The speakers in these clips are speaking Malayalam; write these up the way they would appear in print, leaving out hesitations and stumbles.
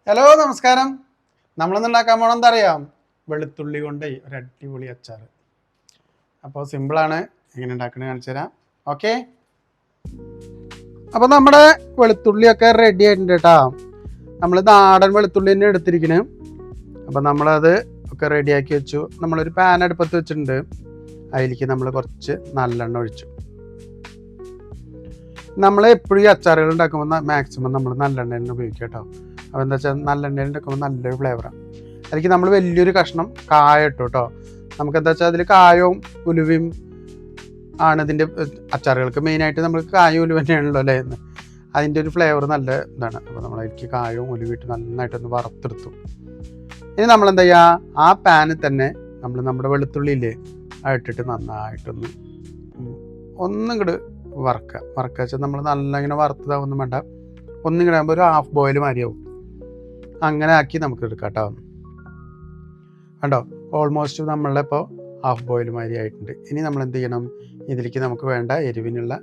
ഹലോ നമസ്കാരം. നമ്മളിന്ന് ഉണ്ടാക്കാൻ പോകണം എന്താ അറിയാം, വെളുത്തുള്ളി കൊണ്ട് ഒരു അടിപൊളി അച്ചാർ. അപ്പോൾ സിമ്പിളാണ്, എങ്ങനെ ഉണ്ടാക്കണത് കാണിച്ചു തരാം. ഓക്കെ, അപ്പോൾ നമ്മുടെ വെളുത്തുള്ളിയൊക്കെ റെഡി ആയിട്ടുണ്ട് കേട്ടോ. നമ്മൾ നാടൻ വെളുത്തുള്ളി തന്നെ എടുത്തിരിക്കണേ. അപ്പോൾ നമ്മളത് ഒക്കെ റെഡിയാക്കി വെച്ചു. നമ്മളൊരു പാൻ അടുപ്പത്ത് വെച്ചിട്ടുണ്ട്. അതിലേക്ക് നമ്മൾ കുറച്ച് നല്ലെണ്ണ ഒഴിച്ചു. നമ്മൾ എപ്പോഴും ഈ അച്ചാറുകൾ ഉണ്ടാക്കുമ്പോൾ മാക്സിമം നമ്മൾ നല്ലെണ്ണ തന്നെ ഉപയോഗിക്കുക കേട്ടോ. അപ്പോൾ എന്താ വെച്ചാൽ നല്ലെണ്ണയിൽ ഉണ്ടാക്കുമ്പോൾ നല്ലൊരു ഫ്ലേവറാണ്. അതിലേക്ക് നമ്മൾ വലിയൊരു കഷ്ണം കായ ഇട്ടു കേട്ടോ. നമുക്കെന്താ വെച്ചാൽ അതിൽ കായവും ഉലുവയും ആണ് ഇതിൻ്റെ അച്ചാറുകൾക്ക് മെയിനായിട്ട്. നമുക്ക് കായും ഉലുവ തന്നെയാണല്ലോ അല്ലേ എന്ന്. അതിൻ്റെ ഒരു ഫ്ലേവർ നല്ല ഇതാണ്. അപ്പോൾ നമ്മളതിലേക്ക് കായവും ഉലുവിട്ട് നന്നായിട്ടൊന്ന് വറുത്തെടുത്തു. ഇനി നമ്മളെന്താ ചെയ്യുക, ആ പാനിൽ തന്നെ നമ്മൾ നമ്മുടെ വെളുത്തുള്ളിയില്ലേ ഇട്ടിട്ട് നന്നായിട്ടൊന്ന് ഒന്നിങ്ങോട്ട് വറക്കുക വെച്ചാൽ നമ്മൾ നല്ല ഇങ്ങനെ വറുത്തതാവൊന്നും വേണ്ട. ഒന്നിങ്ങോട്ട് ആകുമ്പോൾ ഒരു ഹാഫ് ബോയിൽ മാതിരിയാവും. അങ്ങനെ ആക്കി നമുക്ക് എടുക്കാം കേട്ടോ. കണ്ടോ, ഓൾമോസ്റ്റ് നമ്മളുടെ ഇപ്പോൾ ഹാഫ് ബോയിൽ മാതിരി ആയിട്ടുണ്ട്. ഇനി നമ്മൾ എന്ത് ചെയ്യണം, ഇതിലേക്ക് നമുക്ക് വേണ്ട എരിവിനുള്ള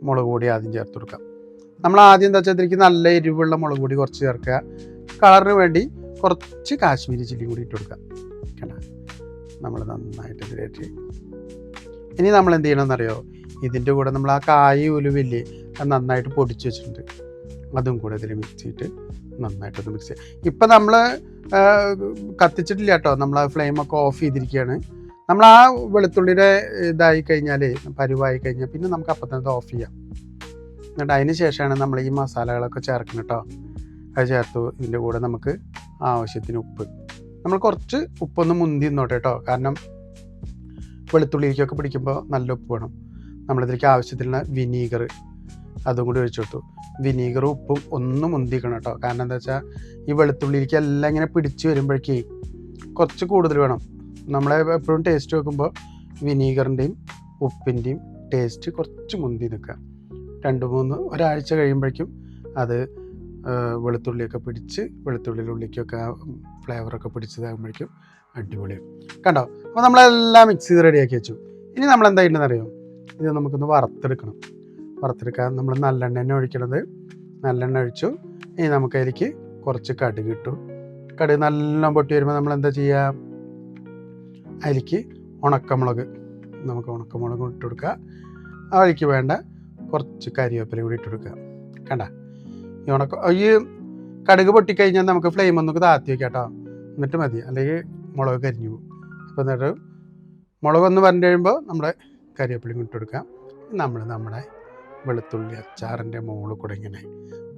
മുളക് പൊടി ആദ്യം ചേർത്ത് കൊടുക്കാം. നമ്മൾ ആദ്യം എന്താ വെച്ചാൽ ഇതിലേക്ക് നല്ല എരിവുള്ള മുളക് പൊടി കുറച്ച് ചേർക്കുക. കളറിന് വേണ്ടി കുറച്ച് കാശ്മീരി ചില്ലി കൂടി ഇട്ട് കൊടുക്കുക. കണ്ടോ, നമ്മൾ നന്നായിട്ട് ഇതിലേക്ക് ഇനി നമ്മൾ എന്ത് ചെയ്യണമെന്നറിയോ, ഇതിൻ്റെ കൂടെ നമ്മൾ ആ കായ് ഉലുവില്ലേ അത് നന്നായിട്ട് പൊടിച്ച് വെച്ചിട്ടുണ്ട്. അതും കൂടെ ഇതിൽ മിക്സ് ചെയ്തിട്ട് നന്നായിട്ടൊന്ന് മിക്സ് ചെയ്യാം. ഇപ്പം നമ്മൾ കത്തിച്ചിട്ടില്ല കേട്ടോ, നമ്മൾ ആ ഫ്ലെയിമൊക്കെ ഓഫ് ചെയ്തിരിക്കുകയാണ്. നമ്മൾ ആ വെളുത്തുള്ളിയുടെ ഇതായി കഴിഞ്ഞാൽ പരുവായി കഴിഞ്ഞാൽ പിന്നെ നമുക്ക് അപ്പം തന്നെ ഓഫ് ചെയ്യാം. എന്നിട്ട് അതിന് ശേഷമാണ് നമ്മൾ ഈ മസാലകളൊക്കെ ചേർക്കുന്നത് കേട്ടോ. അത് ചേർത്തു. ഇതിൻ്റെ കൂടെ നമുക്ക് ആവശ്യത്തിന് ഉപ്പ്, നമ്മൾ കുറച്ച് ഉപ്പൊന്ന് മുന്തി നിന്നോട്ടെ കേട്ടോ. കാരണം വെളുത്തുള്ളിലേക്കൊക്കെ പിടിക്കുമ്പോൾ നല്ല ഉപ്പ് വേണം. നമ്മളിതിലേക്ക് ആവശ്യത്തിനുള്ള വിനീഗർ അതും കൂടി ഒഴിച്ചു കൊടുത്തു. വിനീഗറും ഉപ്പും ഒന്ന് മുന്തിക്കണം കേട്ടോ. കാരണം എന്താ വെച്ചാൽ ഈ വെളുത്തുള്ളിയിലേക്ക് എല്ലാം ഇങ്ങനെ പിടിച്ച് വരുമ്പോഴേക്ക് കുറച്ച് കൂടുതൽ വേണം. നമ്മളെ എപ്പോഴും ടേസ്റ്റ് വെക്കുമ്പോൾ വിനീഗറിൻ്റെയും ഉപ്പിൻ്റെയും ടേസ്റ്റ് കുറച്ച് മുന്തി നിൽക്കുക. 2-3 ഒരാഴ്ച കഴിയുമ്പോഴേക്കും അത് വെളുത്തുള്ളിയൊക്കെ പിടിച്ച് വെളുത്തുള്ളിയിലുള്ളിക്കൊക്കെ ഫ്ലേവറൊക്കെ പിടിച്ചതാകുമ്പോഴേക്കും അടിപൊളിയാണ്. കണ്ടോ, അപ്പോൾ നമ്മളെല്ലാം മിക്സ് ചെയ്ത് റെഡിയാക്കി വെച്ചു. ഇനി നമ്മൾ എന്തായിട്ടുണ്ടെന്ന് അറിയാം, ഇത് നമുക്കൊന്ന് വറുത്തെടുക്കാൻ നമ്മൾ നല്ലെണ്ണ തന്നെ ഒഴിക്കണത്. നല്ലെണ്ണ ഒഴിച്ചു. ഇനി നമുക്കതിലേക്ക് കുറച്ച് കടുക് ഇട്ടു. കടുക് നല്ല പൊട്ടി വരുമ്പോൾ നമ്മൾ എന്താ ചെയ്യുക, അതിലേക്ക് ഉണക്കമുളക് ഇട്ട് കൊടുക്കുക. അതിലേക്ക് വേണ്ട കുറച്ച് കരിവേപ്പില കൂടി ഇട്ട് കൊടുക്കുക. കണ്ട, ഈ കടുക് പൊട്ടിക്കഴിഞ്ഞാൽ നമുക്ക് ഫ്ലെയിം ഒന്നൊക്കെ താഴ്ത്തി വയ്ക്കാം കേട്ടോ. എന്നിട്ട് മതി, അല്ലെങ്കിൽ മുളക് കരിഞ്ഞു പോകും. അപ്പോൾ എന്നിട്ട് മുളകൊന്ന് വരണ്ട് കഴിയുമ്പോൾ നമ്മുടെ കരിവേപ്പിലയും ഇട്ട് കൊടുക്കാം. നമ്മുടെ വെളുത്തുള്ളി അച്ചാറിൻ്റെ മുകളിൽ കൂടെ ഇങ്ങനെ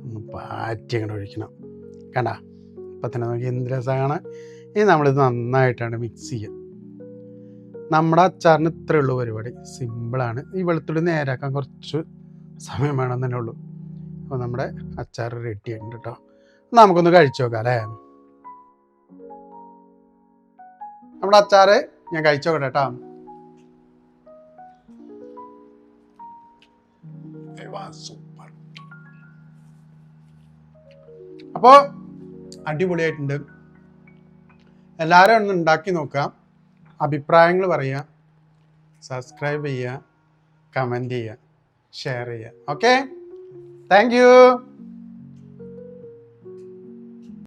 ഒന്ന് പാറ്റി അങ്ങനെ ഒഴിക്കണം. കണ്ട, അപ്പം തന്നെ നമുക്ക് എന്ത് രസമാണ്. ഇനി നമ്മളിത് നന്നായിട്ടാണ് മിക്സ് ചെയ്യുക. നമ്മുടെ അച്ചാറിന് ഇത്രയേ ഉള്ളൂ പരിപാടി, സിമ്പിളാണ്. ഈ വെളുത്തുള്ളി നേരാക്കാൻ കുറച്ച് സമയം വേണം തന്നെ ഉള്ളൂ. അപ്പോൾ നമ്മുടെ അച്ചാർ റെഡി ആയിട്ടുണ്ട് കേട്ടോ. നമുക്കൊന്ന് കഴിച്ചു നോക്കാം അല്ലേ. നമ്മുടെ അച്ചാർ ഞാൻ കഴിച്ചു നോക്കട്ടെ കേട്ടോ. സൂപ്പർ. അപ്പോൾ അടിപൊളിയായിട്ടുണ്ട്. എല്ലാവരും ഒന്ന് ഉണ്ടാക്കി നോക്കാം, അഭിപ്രായങ്ങൾ പറയുക, സബ്സ്ക്രൈബ് ചെയ്യുക, കമൻറ്റ് ചെയ്യുക, ഷെയർ ചെയ്യുക. Okay, thank you.